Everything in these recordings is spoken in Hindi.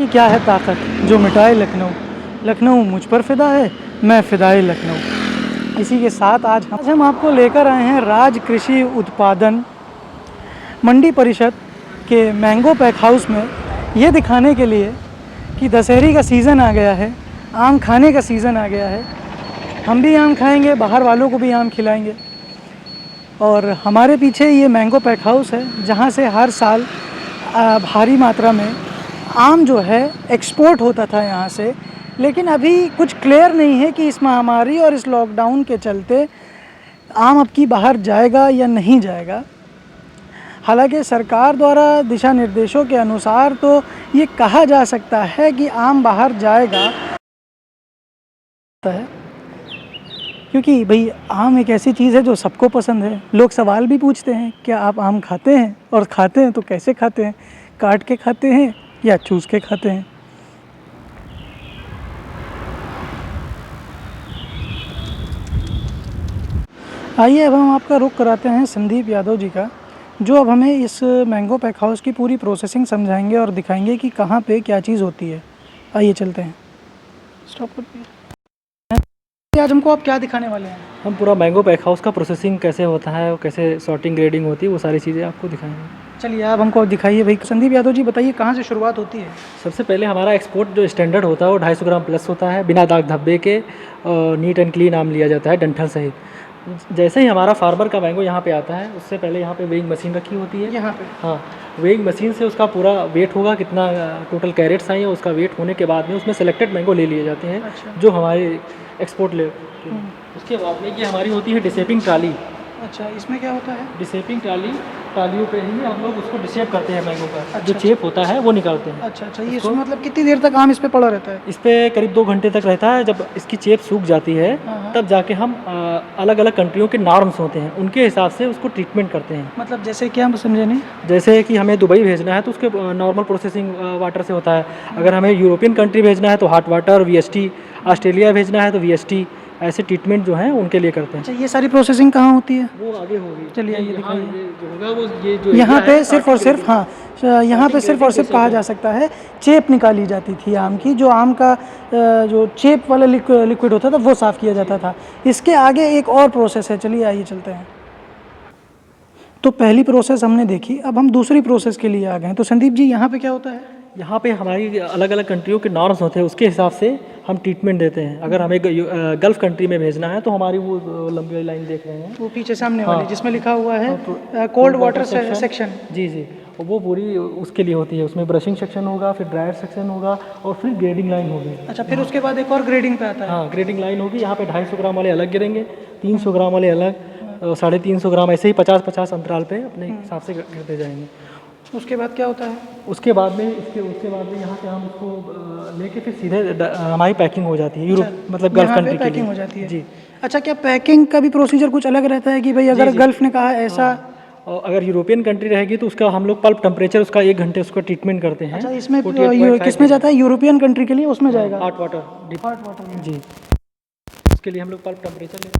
कि क्या है ताकत जो मिटाए लखनऊ, लखनऊ मुझ पर फ़िदा है, मैं फ़िदाए लखनऊ। इसी के साथ आज हम आपको लेकर आए हैं राज कृषि उत्पादन मंडी परिषद के मैंगो पैक हाउस में, ये दिखाने के लिए कि दशहरी का सीज़न आ गया है, आम खाने का सीज़न आ गया है। हम भी आम खाएंगे, बाहर वालों को भी आम खिलाएंगे। और हमारे पीछे ये मैंगो पैक हाउस है जहाँ से हर साल भारी मात्रा में आम जो है एक्सपोर्ट होता था यहाँ से। लेकिन अभी कुछ क्लियर नहीं है कि इस महामारी और इस लॉकडाउन के चलते आम अब की बाहर जाएगा या नहीं जाएगा। हालांकि सरकार द्वारा दिशा निर्देशों के अनुसार तो ये कहा जा सकता है कि आम बाहर जाएगा है, क्योंकि भाई आम एक ऐसी चीज़ है जो सबको पसंद है। लोग सवाल भी पूछते हैं क्या आप आम खाते हैं, और खाते हैं तो कैसे खाते हैं, काट के खाते हैं या चूस के खाते हैं। आइए अब हम आपका रुख कराते हैं संदीप यादव जी का, जो अब हमें इस मैंगो पैक हाउस की पूरी प्रोसेसिंग समझाएंगे और दिखाएंगे कि कहाँ पे क्या चीज़ होती है। आइए चलते हैं। स्टॉप कर दिया। आज हमको आप क्या दिखाने वाले हैं? हम पूरा मैंगो पैक हाउस का प्रोसेसिंग कैसे होता है और कैसे सॉर्टिंग ग्रेडिंग होती है वो सारी चीज़ें आपको दिखाएंगे। चलिए आप हमको दिखाइए भाई। संदीप यादव जी बताइए कहाँ से शुरुआत होती है? सबसे पहले हमारा एक्सपोर्ट जो स्टैंडर्ड होता है वो 250 ग्राम प्लस होता है, बिना दाग धब्बे के, नीट एंड क्लीन आम लिया जाता है डंठल सहित। जैसे ही हमारा फार्मर का मैंगो यहाँ पे आता है उससे पहले यहाँ पे वेइंग मशीन रखी होती है। यहाँ पे? हाँ, वेइंग मशीन से उसका पूरा वेट होगा, कितना टोटल कैरेट्स आई है, उसका वेट होने के बाद में उसमें सेलेक्टेड मैंगो ले लिए जाते हैं। अच्छा। जो हमारे एक्सपोर्ट ले। उसके बाद में ये हमारी होती है डिसेपिंग ट्राली। अच्छा, इसमें क्या होता है? डिसेपिंग ट्रालियों पे ही हम लोग उसको डिसेप करते हैं मैंगो का। अच्छा, जो चेप होता है वो निकालते हैं। अच्छा अच्छा, ये इसमें मतलब कितनी देर तक आम इस पे पड़ा रहता है? इस पे करीब 2 घंटे तक रहता है। जब इसकी चेप सूख जाती है हाँ। तब जाके हम अलग अलग कंट्रियों के नॉर्म्स होते हैं, उनके हिसाब से उसको ट्रीटमेंट करते हैं। मतलब जैसे क्या, हम समझे नहीं। जैसे कि हमें दुबई भेजना है तो उसके नॉर्मल प्रोसेसिंग वाटर से होता है। अगर हमें यूरोपियन कंट्री भेजना है तो हॉट वाटर VST, ऑस्ट्रेलिया भेजना है तो VST, ऐसे ट्रीटमेंट जो हैं उनके लिए करते हैं। अच्छा, ये सारी प्रोसेसिंग कहाँ होती है? वो आगे होगी। चलिए आइए ये दिखाइए। जो होगा वो ये जो यहाँ पे है, सिर्फ और सिर्फ, हाँ यहाँ पे सिर्फ और सिर्फ कहा जा सकता है चेप निकाली जाती थी आम की। जो आम का जो चेप वाला लिक्विड होता था वो साफ़ किया जाता था। इसके आगे एक और प्रोसेस है, चलिए आइए चलते हैं। तो पहली प्रोसेस हमने देखी, अब हम दूसरी प्रोसेस के लिए आ गए। तो संदीप जी यहाँ पे क्या होता है? यहाँ पे हमारी अलग अलग कंट्रियों के नॉर्म्स होते हैं, उसके हिसाब से हम ट्रीटमेंट देते हैं। अगर हमें गल्फ़ कंट्री में भेजना है तो हमारी वो लंबी लाइन देख रहे हैं, वो पीछे सामने हाँ, वाली जिसमें लिखा हुआ है हाँ, कोल्ड वाटर सेक्शन। जी जी, वो पूरी उसके लिए होती है। उसमें ब्रशिंग सेक्शन होगा, फिर ड्रायर सेक्शन होगा और फिर ग्रेडिंग लाइन होगी। अच्छा, फिर उसके बाद एक और ग्रेडिंग पे आता है? हाँ, ग्रेडिंग लाइन होगी। यहाँ पे 250 ग्राम वाले अलग गिरेंगे, 300 ग्राम वाले अलग, 350 ग्राम, ऐसे ही 50-50 अंतराल पे अपने हिसाब से गिरते जाएंगे। उसके बाद क्या होता है? उसके बाद में यहाँ से हम उसको लेके फिर सीधे हमारी पैकिंग हो जाती है यूरोप, मतलब गल्फ कंट्री के लिए पैकिंग हो जाती है जी। अच्छा, क्या पैकिंग का भी प्रोसीजर कुछ अलग रहता है कि भाई अगर गल्फ ने कहा ऐसा? और अगर यूरोपियन कंट्री रहेगी तो उसका हम लोग पल्प टेम्परेचर उसका 1 घंटे उसका ट्रीटमेंट करते हैं। अच्छा, इसमें किस में जाता है? यूरोपियन कंट्री के लिए उसमें जाएगा हॉट वाटर जी। उसके लिए हम लोग पल्प टेम्परेचर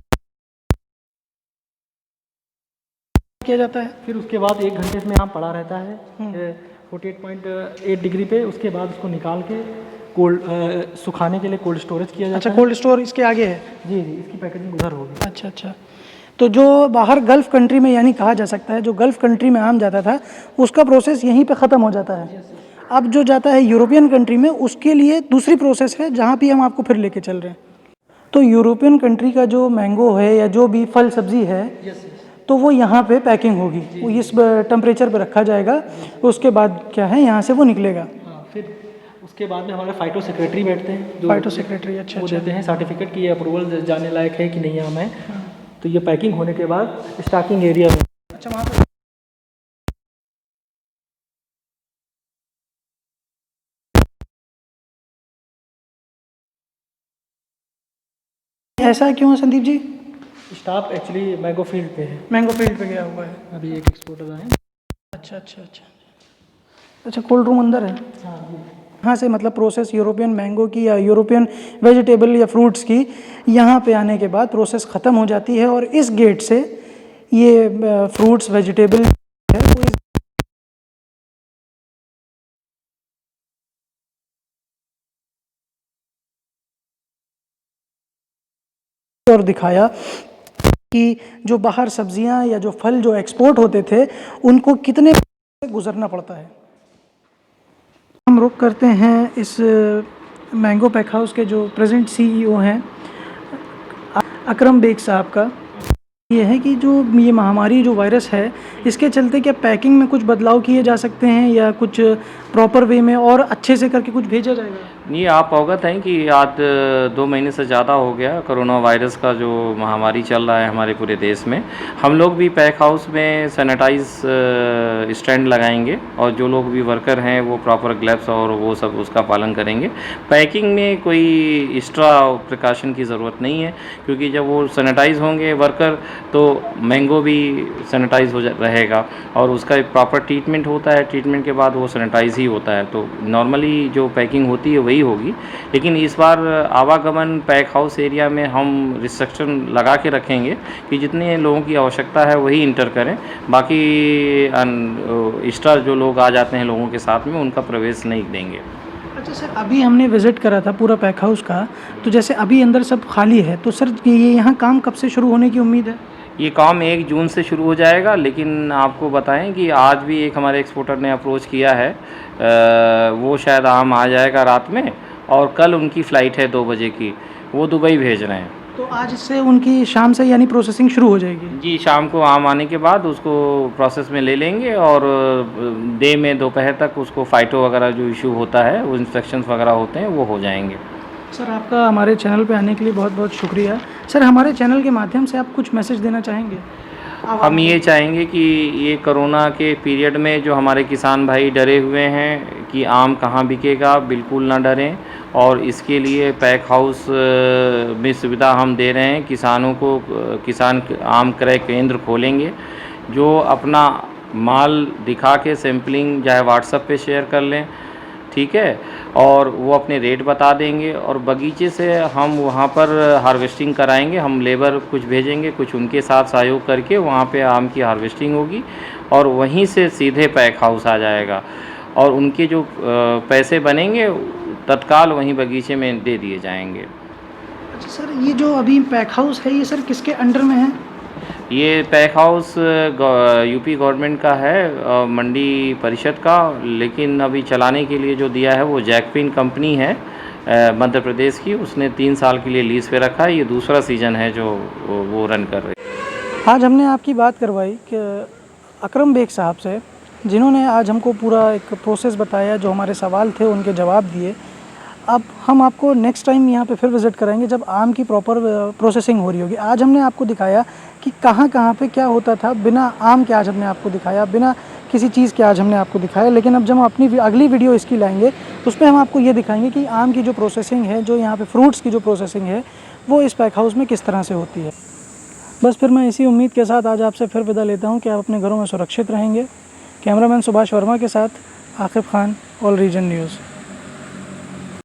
किया जाता है। फिर उसके बाद 1 घंटे इसमें आम पड़ा रहता है 48.8 डिग्री पे। उसके बाद उसको निकाल के कोल्ड सुखाने के लिए कोल्ड स्टोरेज किया जाता है। अच्छा, कोल्ड स्टोर इसके आगे है? जी जी, इसकी पैकेजिंग उधर होगी। अच्छा अच्छा, तो जो बाहर गल्फ़ कंट्री में, यानी कहा जा सकता है जो गल्फ़ कंट्री में आम जाता था उसका प्रोसेस यहीं पे ख़त्म हो जाता है। अब जो जाता है यूरोपियन कंट्री में उसके लिए दूसरी प्रोसेस है जहाँ पे हम आपको फिर लेके चल रहे हैं। तो यूरोपियन कंट्री का जो मैंगो है या जो भी फल सब्ज़ी है तो वो यहाँ पे पैकिंग होगी, वो इस टेम्परेचर पे रखा जाएगा। उसके बाद क्या है, यहाँ से वो निकलेगा। हाँ, फिर उसके बाद में हमारे फाइटो सेक्रेटरी बैठते हैं, फाइटो सेक्रेटरी। अच्छा, वो देते हैं सर्टिफिकेट की अप्रूवल जाने लायक है कि नहीं आम है। तो ये पैकिंग होने के बाद स्टॉकिंग एरिया में। अच्छा, वहाँ पे ऐसा क्यों है Sandeep ji? Staff actually mango field पे है, मैंगो फील्ड पे गया हुआ है। अभी एक एक्सपोर्टर आए। अच्छा अच्छा अच्छा अच्छा, कोल्ड रूम अंदर है? हाँ जी। यहाँ से मतलब प्रोसेस यूरोपियन मैंगो की या यूरोपियन वेजिटेबल या फ्रूट्स की यहाँ पे आने के बाद प्रोसेस ख़त्म हो जाती है और इस गेट से ये फ्रूट्स वेजिटेबल है वो और दिखाया कि जो बाहर सब्जियां या जो फल जो एक्सपोर्ट होते थे उनको कितने से गुजरना पड़ता है। हम रुक करते हैं इस मैंगो पैक हाउस के जो प्रेजेंट सीईओ हैं अकरम बेग साहब का। ये है कि जो ये महामारी जो वायरस है इसके चलते क्या पैकिंग में कुछ बदलाव किए जा सकते हैं या कुछ प्रॉपर वे में और अच्छे से करके कुछ भेजा जाएगा? नहीं, आप अवगत हैं कि आज 2 महीने से ज़्यादा हो गया कोरोना वायरस का जो महामारी चल रहा है हमारे पूरे देश में। हम लोग भी पैक हाउस में सैनिटाइज स्टैंड लगाएंगे और जो लोग भी वर्कर हैं वो प्रॉपर ग्लव्स और वो सब उसका पालन करेंगे। पैकिंग में कोई एक्स्ट्रा प्रिकॉशन की ज़रूरत नहीं है, क्योंकि जब वो सैनिटाइज होंगे वर्कर तो मैंगो भी सैनिटाइज रहेगा और उसका एक प्रॉपर ट्रीटमेंट होता है। ट्रीटमेंट के बाद वो सैनिटाइज ही होता है, तो नॉर्मली जो पैकिंग होती है वही होगी। लेकिन इस बार आवागमन पैक हाउस एरिया में हम रिस्ट्रिक्शन लगा के रखेंगे कि जितने लोगों की आवश्यकता है वही इंटर करें, बाकी एक्स्ट्रा जो लोग आ जाते हैं लोगों के साथ में उनका प्रवेश नहीं देंगे। अच्छा सर, अभी हमने विज़िट करा था पूरा पैक हाउस का, तो जैसे अभी अंदर सब खाली है, तो सर ये यहाँ काम कब से शुरू होने की उम्मीद है? ये काम 1 जून से शुरू हो जाएगा, लेकिन आपको बताएं कि आज भी एक हमारे एक्सपोर्टर ने अप्रोच किया है, वो शायद आम आ जाएगा रात में, और कल उनकी फ़्लाइट है 2 बजे की, वो दुबई भेज रहे हैं। तो आज से उनकी शाम से यानी प्रोसेसिंग शुरू हो जाएगी? जी, शाम को आम आने के बाद उसको प्रोसेस में ले लेंगे और डे में दोपहर तक उसको फाइटो वगैरह जो इशू होता है वो इंस्पेक्शंस वगैरह होते हैं वो हो जाएंगे। सर आपका हमारे चैनल पे आने के लिए बहुत बहुत शुक्रिया। सर हमारे चैनल के माध्यम से आप कुछ मैसेज देना चाहेंगे? हम ये चाहेंगे कि ये कोरोना के पीरियड में जो हमारे किसान भाई डरे हुए हैं कि आम कहाँ बिकेगा, बिल्कुल ना डरें, और इसके लिए पैक हाउस में सुविधा हम दे रहे हैं। किसानों को किसान आम क्रय केंद्र खोलेंगे, जो अपना माल दिखा के सैम्पलिंग चाहे व्हाट्सएप पे शेयर कर लें, ठीक है, और वो अपने रेट बता देंगे, और बगीचे से हम वहाँ पर हार्वेस्टिंग कराएंगे। हम लेबर कुछ भेजेंगे, कुछ उनके साथ सहयोग करके वहाँ पे आम की हार्वेस्टिंग होगी और वहीं से सीधे पैक हाउस आ जाएगा, और उनके जो पैसे बनेंगे तत्काल वहीं बगीचे में दे दिए जाएंगे। अच्छा सर, ये जो अभी पैक हाउस है ये सर किसके अंडर में है? ये पैक हाउस यूपी गवर्नमेंट का है, मंडी परिषद का, लेकिन अभी चलाने के लिए जो दिया है वो जैकपिन कंपनी है मध्य प्रदेश की, उसने 3 साल के लिए लीज़ पे रखा है। ये दूसरा सीज़न है जो वो रन कर रही है। आज हमने आपकी बात करवाई कि अकरम बेग साहब से, जिन्होंने आज हमको पूरा एक प्रोसेस बताया, जो हमारे सवाल थे उनके जवाब दिए। अब हम आपको नेक्स्ट टाइम यहाँ पे फिर विज़िट कराएंगे जब आम की प्रॉपर प्रोसेसिंग हो रही होगी। आज हमने आपको दिखाया कि कहाँ कहाँ पे क्या होता था, बिना आम के आज हमने आपको दिखाया, बिना किसी चीज़ के आज हमने आपको दिखाया। लेकिन अब जब हम अपनी अगली वीडियो इसकी लाएंगे उसमें हम आपको ये दिखाएंगे कि आम की जो प्रोसेसिंग है, जो यहाँ पे फ्रूट्स की जो प्रोसेसिंग है, वो इस पैक हाउस में किस तरह से होती है। बस फिर मैं इसी उम्मीद के साथ आज आपसे फिर विदा लेता हूँ कि आप अपने घरों में सुरक्षित रहेंगे। कैमरामैन सुभाष वर्मा के साथ Aqib Khan, all region news.